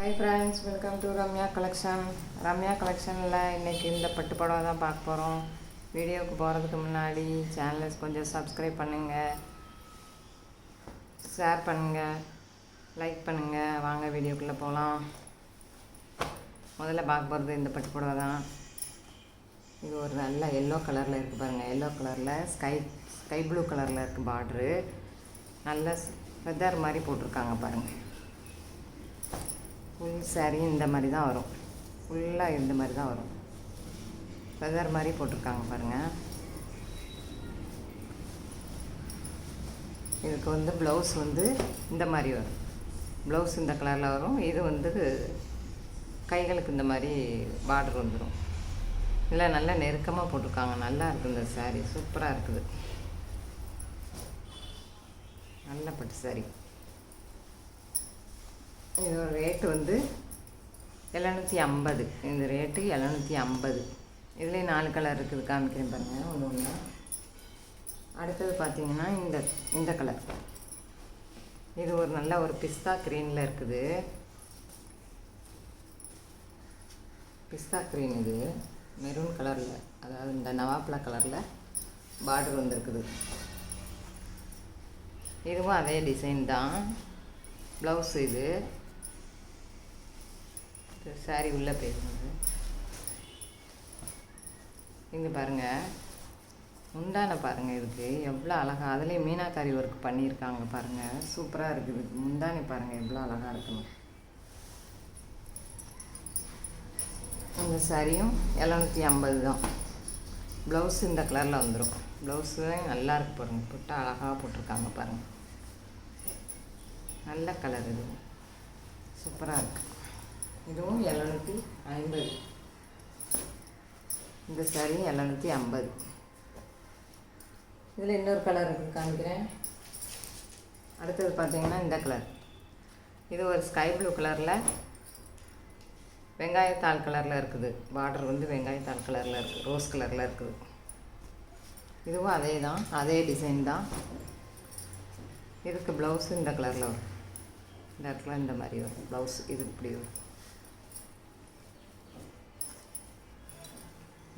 Hi friends, welcome to Ramya collection. Ramya கலெக்ஷனில் இன்றைக்கி இந்த பட்டு புடவை தான் பார்க்க போகிறோம். வீடியோவுக்கு போகிறதுக்கு முன்னாடி சேனலை கொஞ்சம் சப்ஸ்கிரைப் பண்ணுங்கள், ஷேர் பண்ணுங்கள், லைக் பண்ணுங்கள். வாங்க வீடியோக்குள்ளே போகலாம். முதல்ல பார்க்க போகிறது இந்த பட்டு புடவை தான். இது ஒரு நல்ல எல்லோ கலரில் இருக்குது பாருங்கள். எல்லோ கலரில் ஸ்கை ப்ளூ கலரில் இருக்குது பார்ட்ரு. நல்ல ஃபெதர் மாதிரி போட்டிருக்காங்க பாருங்கள். ஃபுல் சாரீ இந்த மாதிரி தான் வரும். ஃபுல்லாக இந்த மாதிரி தான் வரும். ஃபெதர் மாதிரி போட்டிருக்காங்க பாருங்கள். இதுக்கு ப்ளவுஸ் இந்த மாதிரி வரும். ப்ளவுஸ் இந்த கலரில் வரும். இது கைகளுக்கு இந்த மாதிரி பார்டர் வந்துடும். இதில் நல்லா நெருக்கமாக போட்டிருக்காங்க. நல்லா இருக்குது இந்த சாரீ, சூப்பராக இருக்குது. நல்ல பட்டு சாரீ. இதோட ரேட்டு 750. இந்த ரேட்டு 750. இதுலேயே 4 கலர் இருக்குது, காமிக்கிறேன் பாருங்கள். ஒன்று அடுத்தது பார்த்திங்கன்னா இந்த கலர். இது ஒரு நல்ல ஒரு பிஸ்தா க்ரீனில் இருக்குது. பிஸ்தா க்ரீன். இது மெரூன் கலரில், அதாவது இந்த நவாப்பழ கலரில் பார்டர் வந்துருக்குது. இதுவும் அதே டிசைன் தான். ப்ளவுஸ் இது சாரி உள்ளே போயிருந்தது. இங்கே பாருங்கள், முந்தானை பாருங்கள். இதுக்கு எவ்வளோ அழகாக, அதுலேயும் மீனாக்காரி ஒர்க் பண்ணியிருக்காங்க பாருங்கள். சூப்பராக இருக்குது. முந்தானை பாருங்கள் எவ்வளோ அழகாக இருக்குன்னு. இந்த சாரியும் 750 தான். ப்ளவுஸ் இந்த கலரில் வந்துடும். ப்ளவுஸு நல்லா இருக்குது பாருங்கள். புட்டா அழகாக போட்டிருக்காங்க பாருங்கள். நல்ல கலர். இது சூப்பராக இருக்குது. இதுவும் 750. இந்த சாரி 750. இதில் இன்னொரு கலர் இருக்குது, காமிக்கிறேன். அடுத்தது பார்த்திங்கன்னா இந்த கலர். இது ஒரு ஸ்கை ப்ளூ கலரில் வெங்காயத்தாள் கலரில் இருக்குது. பார்டர் வெங்காயத்தாள் கலரில் இருக்குது, ரோஸ் கலரில் இருக்குது. இதுவும் அதே தான், அதே டிசைன் தான். இதுக்கு ப்ளவுஸு இந்த கலரில் வரும். இந்த இடத்துல இந்த மாதிரி வரும் ப்ளவுஸ். இது இப்படி வரும்.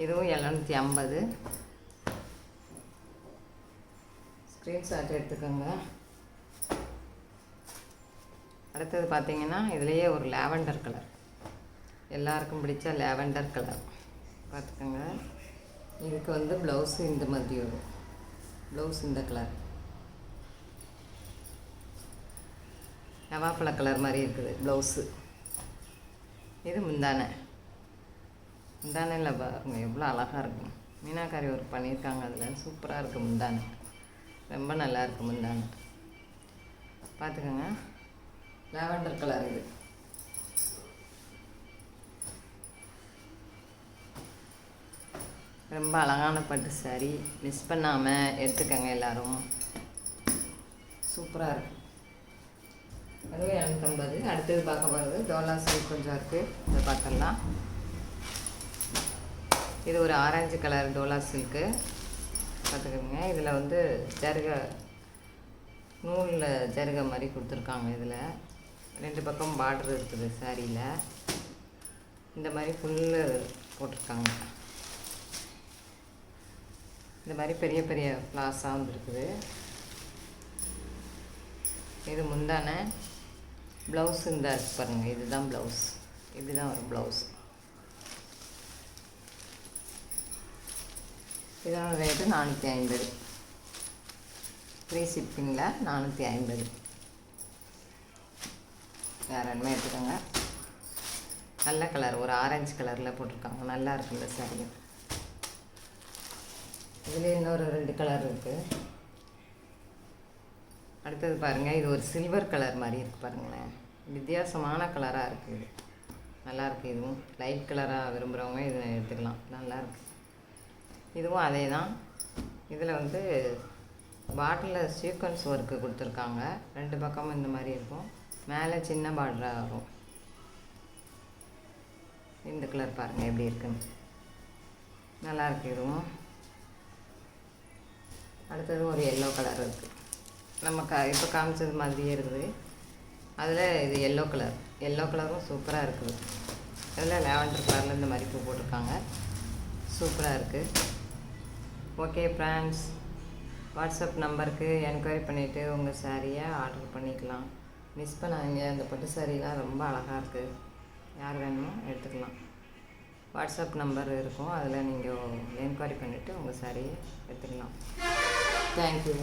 இதுவும் 750. ஸ்க்ரீன்ஷாட் எடுத்துக்கோங்க. அடுத்தது பார்த்திங்கன்னா இதுலேயே ஒரு லாவெண்டர் கலர். எல்லாருக்கும் பிடிச்ச லாவெண்டர் கலர் பார்த்துக்கோங்க. இதுக்கு ப்ளவுஸு இந்த மாதிரி வரும். ப்ளவுஸ் இந்த கலர் நவாப்பழ கலர் மாதிரி இருக்குது ப்ளவுஸு. இது முந்தானை. முந்தானையில் பாருங்க எவ்வளோ அழகாக இருக்கும். மீனாக்காரி ஒர்க் பண்ணியிருக்காங்க. அதில் சூப்பராக இருக்குது முந்தானை. ரொம்ப நல்லா இருக்குது முந்தானை. பார்த்துக்கோங்க. Lavender colour. இது ரொம்ப அழகான பட்டு சாரி. மிஸ் பண்ணாமல் எடுத்துக்கோங்க எல்லோரும். சூப்பராக இருக்குது. அதுவும் 750. அடுத்தது பார்க்க போகிறது டோலா சில்க் கொஞ்சம் இருக்குது, அதை பார்த்துடலாம். இது ஒரு ஆரஞ்சு கலர் டோலா சில்க்கு பார்த்துக்கோங்க. இதில் ஜருகை நூலில் ஜருகை மாதிரி கொடுத்துருக்காங்க. இதில் 2 பக்கம் பார்டர் இருக்குது சாரியில். இந்த மாதிரி ஃபுல்லு போட்டிருக்காங்க. இந்த மாதிரி பெரிய பெரிய ஃப்ளாஸாக வந்துருக்குது. இது முந்தானை. ப்ளவுஸ் இந்த பாருங்கள். இதுதான் ப்ளவுஸ். இப்படி தான் வரும் ப்ளவுஸ். இதோட ரேட்டு 450. ஃப்ரீ ஷிப்பிங்கில் 450. வேறு என்ன எடுத்துக்கோங்க. நல்ல கலர், ஒரு ஆரஞ்சு கலரில் போட்டிருக்காங்க. நல்லா இருக்குது இந்த சாரி. இதில் இன்னொரு 2 கலர் இருக்குது. அடுத்தது பாருங்கள், இது ஒரு சில்வர் கலர் மாதிரி இருக்குது பாருங்களேன். வித்தியாசமான கலராக இருக்குது. இது நல்லாயிருக்கு. இதுவும் லைட் கலராக விரும்புகிறவங்க இதை எடுத்துக்கலாம். நல்லாயிருக்கு. இதுவும் அதே தான். இதில் பாட்டிலில் சீக்வன்ஸ் ஒர்க்கு கொடுத்துருக்காங்க. 2 பக்கமும் இந்த மாதிரி இருக்கும். மேலே சின்ன பார்டராக வரும். இந்த கலர் பாருங்கள் எப்படி இருக்குன்னு. நல்லாயிருக்கு. இதுவும் அடுத்தது ஒரு எல்லோ கலர் இருக்குது. நம்ம இப்போ காமிச்சது மாதிரியே இருக்குது. அதில் இது எல்லோ கலர். எல்லோ கலரும் சூப்பராக இருக்குது. இதில் லாவெண்டர் கலரில் இந்த மாதிரி பூ போட்டிருக்காங்க. சூப்பராக இருக்குது. ஓகே ஃப்ரெண்ட்ஸ், வாட்ஸ்அப் நம்பருக்கு என்கொயரி பண்ணிவிட்டு உங்கள் சாரியை ஆர்டர் பண்ணிக்கலாம். மிஸ் பண்ணாதீங்க. இந்த பட்டு சாரீலாம் ரொம்ப அழகாக இருக்குது. யார் வேணுமோ எடுத்துக்கலாம். வாட்ஸ்அப் நம்பர் இருக்கும், அதில் நீங்கள் என்கொயரி பண்ணிவிட்டு உங்கள் சாரியை எடுத்துக்கலாம். தேங்க்யூ.